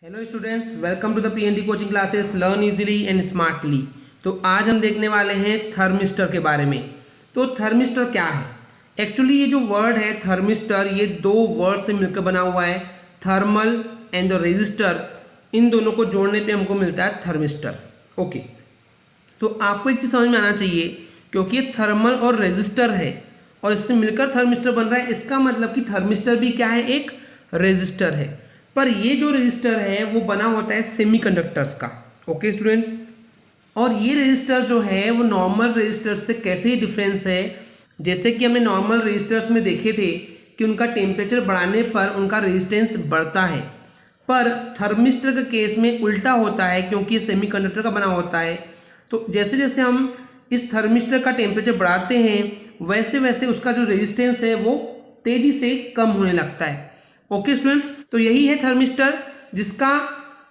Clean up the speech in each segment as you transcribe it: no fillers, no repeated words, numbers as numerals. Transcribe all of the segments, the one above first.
Hello students, welcome to the PND coaching classes learn easily and smartly. तो आज हम देखने वाले हैं थर्मिस्टर के बारे में। तो थर्मिस्टर क्या है? एक्चुअली ये जो वर्ड है थर्मिस्टर, ये दो वर्ड से मिलकर बना हुआ है, थर्मल एंड द रेजिस्टर। इन दोनों को जोड़ने पे हमको मिलता है थर्मिस्टर। ओके, तो आपको एक चीज़ समझ में आना चाहिए, क्योंकि ये थर्मल और रेजिस्टर है और इससे मिलकर थर्मिस्टर बन रहा है, इसका मतलब कि थर्मिस्टर भी क्या है? एक रेजिस्टर है। पर ये जो रेजिस्टर है वो बना होता है सेमीकंडक्टर्स का। ओके स्टूडेंट्स, और ये रेजिस्टर जो है वो नॉर्मल रेजिस्टर से कैसे ही डिफरेंस है? जैसे कि हमने नॉर्मल रेजिस्टर्स में देखे थे कि उनका टेम्परेचर बढ़ाने पर उनका रेजिस्टेंस बढ़ता है, पर थर्मिस्टर के केस में उल्टा होता है, क्योंकि ये सेमीकंडक्टर का बना होता है। तो जैसे जैसे हम इस थर्मिस्टर का टेम्परेचर बढ़ाते हैं वैसे वैसे उसका जो रेजिस्टेंस है वो तेजी से कम होने लगता है। ओके स्टूडेंट्स, तो यही है थर्मिस्टर, जिसका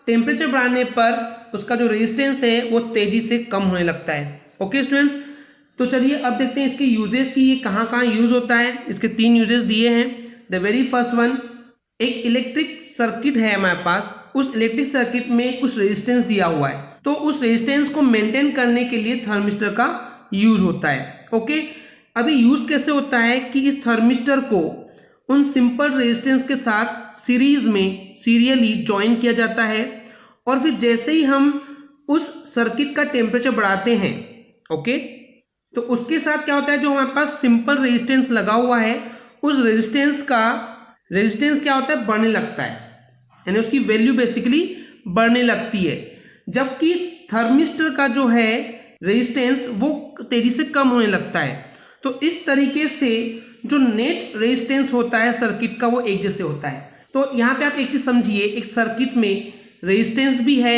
टेम्परेचर बढ़ाने पर उसका जो रेजिस्टेंस है वो तेजी से कम होने लगता है। ओके स्टूडेंट्स, तो चलिए अब देखते हैं इसके यूजेस की, ये कहाँ कहाँ यूज होता है। इसके 3 यूजेस दिए हैं। द वेरी फर्स्ट वन, एक इलेक्ट्रिक सर्किट है हमारे पास, उस इलेक्ट्रिक सर्किट में कुछ रेजिस्टेंस दिया हुआ है, तो उस रेजिस्टेंस को मेंटेन करने के लिए थर्मिस्टर का यूज होता है। ओके, अभी यूज कैसे होता है कि इस थर्मिस्टर को उन सिंपल रेजिस्टेंस के साथ सीरीज में सीरियली ज्वाइन किया जाता है, और फिर जैसे ही हम उस सर्किट का टेम्परेचर बढ़ाते हैं, ओके, तो उसके साथ क्या होता है, जो हमारे पास सिंपल रेजिस्टेंस लगा हुआ है उस रेजिस्टेंस का रेजिस्टेंस क्या होता है? बढ़ने लगता है, यानी उसकी वैल्यू बेसिकली बढ़ने लगती है। जबकि थर्मिस्टर का जो है रेजिस्टेंस वो तेजी से कम होने लगता है। तो इस तरीके से जो नेट रेजिस्टेंस होता है सर्किट का वो एक जैसे होता है। तो यहाँ पे आप एक चीज समझिए, एक सर्किट में रेजिस्टेंस भी है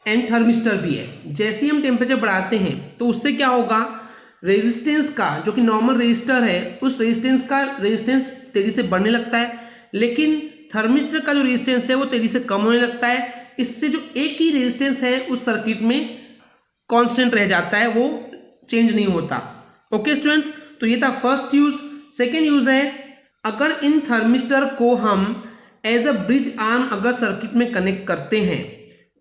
एंड थर्मिस्टर भी है। जैसे ही हम टेम्परेचर बढ़ाते हैं तो उससे क्या होगा, रेजिस्टेंस का जो कि नॉर्मल रेजिस्टर है उस रेजिस्टेंस का रेजिस्टेंस तेजी से बढ़ने लगता है, लेकिन थर्मिस्टर का जो रेजिस्टेंस है वो तेजी से कम होने लगता है। इससे जो एक ही रेजिस्टेंस है उस सर्किट में कांस्टेंट रह जाता है, वो चेंज नहीं होता। ओके स्टूडेंट्स, तो ये था फर्स्ट यूज। सेकेंड यूज है, अगर इन थर्मिस्टर को हम एज अ ब्रिज आर्म अगर सर्किट में कनेक्ट करते हैं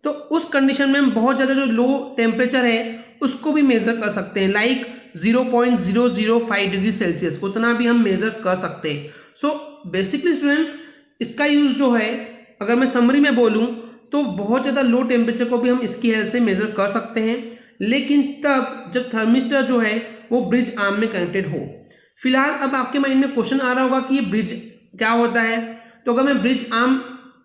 तो उस कंडीशन में हम बहुत ज़्यादा जो लो टेम्परेचर है उसको भी मेजर कर सकते हैं, लाइक 0.005 डिग्री सेल्सियस, उतना भी हम मेजर कर सकते हैं। सो बेसिकली स्टूडेंट्स, इसका यूज जो है, अगर मैं समरी में बोलूँ तो बहुत ज़्यादा लो टेम्परेचर को भी हम इसकी हेल्प से मेजर कर सकते हैं, लेकिन तब जब थर्मिस्टर जो है वो ब्रिज आर्म में कनेक्टेड हो। फिलहाल अब आपके माइंड में क्वेश्चन आ रहा होगा कि ये ब्रिज क्या होता है। तो अगर मैं ब्रिज आर्म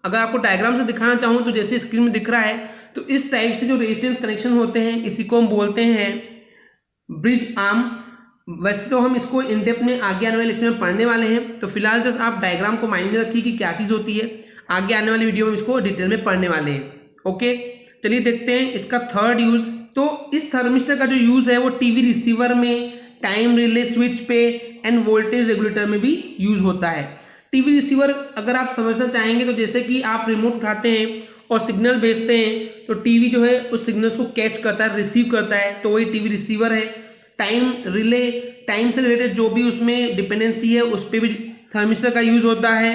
अगर आपको डायग्राम से दिखाना चाहूँ तो जैसे स्क्रीन में दिख रहा है, तो इस टाइप से जो रेजिस्टेंस कनेक्शन होते हैं इसी को हम बोलते हैं ब्रिज आर्म। वैसे तो हम इसको इन डेप्थ में आगे आने वाले लेक्चर में पढ़ने वाले हैं, तो फिलहाल जस्ट आप डायग्राम को माइंड में रखिए कि क्या चीज़ होती है। आगे आने वाली वीडियो में इसको डिटेल में पढ़ने वाले हैं। ओके, चलिए देखते हैं इसका थर्ड यूज। तो इस थर्मिस्टर का जो यूज है वो टीवी रिसीवर में, टाइम रिले स्विच पे एंड वोल्टेज रेगुलेटर में भी यूज होता है। टीवी रिसीवर अगर आप समझना चाहेंगे तो जैसे कि आप रिमोट उठाते हैं और सिग्नल भेजते हैं, तो टीवी जो है उस सिग्नल्स को कैच करता है, रिसीव करता है, तो वही टीवी रिसीवर है। टाइम रिले, टाइम से रिलेटेड जो भी उसमें डिपेंडेंसी है उस पर भी थर्मिस्टर का यूज होता है।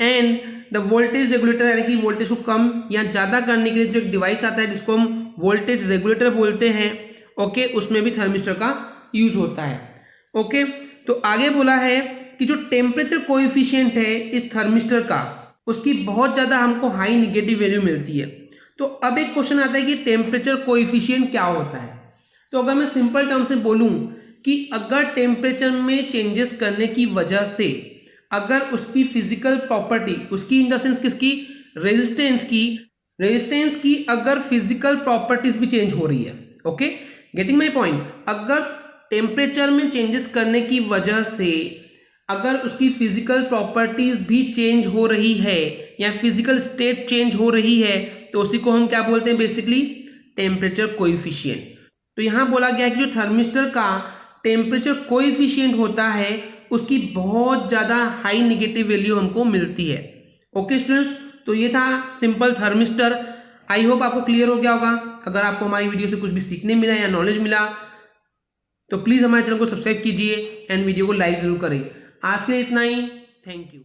एंड द वोल्टेज रेगुलेटर, यानी कि वोल्टेज को कम या ज़्यादा करने के लिए जो एक डिवाइस आता है जिसको हम वोल्टेज रेगुलेटर बोलते हैं, ओके, उसमें भी थर्मिस्टर का यूज होता है। ओके, तो आगे बोला है कि जो टेम्परेचर कोएफिशिएंट है इस थर्मिस्टर का, उसकी बहुत ज़्यादा हमको हाई निगेटिव वैल्यू मिलती है। तो अब एक क्वेश्चन आता है कि टेम्परेचर कोएफिशिएंट क्या होता है। तो अगर मैं सिंपल टर्म से बोलूं कि अगर टेम्परेचर में चेंजेस करने की वजह से अगर उसकी फिजिकल प्रॉपर्टी, उसकी इन द सेंस किसकी, रेजिस्टेंस की अगर फिजिकल प्रॉपर्टीज भी चेंज हो रही है, ओके, गेटिंग माय पॉइंट, अगर टेम्परेचर में चेंजेस करने की वजह से अगर उसकी फिजिकल प्रॉपर्टीज भी चेंज हो रही है या फिजिकल स्टेट चेंज हो रही है, तो उसी को हम क्या बोलते हैं, बेसिकली टेम्परेचर कोएफिशिएंट। तो यहां बोला गया कि जो थर्मिस्टर का टेम्परेचर कोएफिशिएंट होता है उसकी बहुत ज़्यादा हाई नेगेटिव वैल्यू हमको मिलती है। ओके स्टूडेंट्स, तो ये था सिंपल थर्मिस्टर। आई होप आपको क्लियर हो गया होगा। अगर आपको हमारी वीडियो से कुछ भी सीखने मिला या नॉलेज मिला तो प्लीज़ हमारे चैनल को सब्सक्राइब कीजिए एंड वीडियो को लाइक ज़रूर करें। आज के लिए इतना ही, थैंक यू।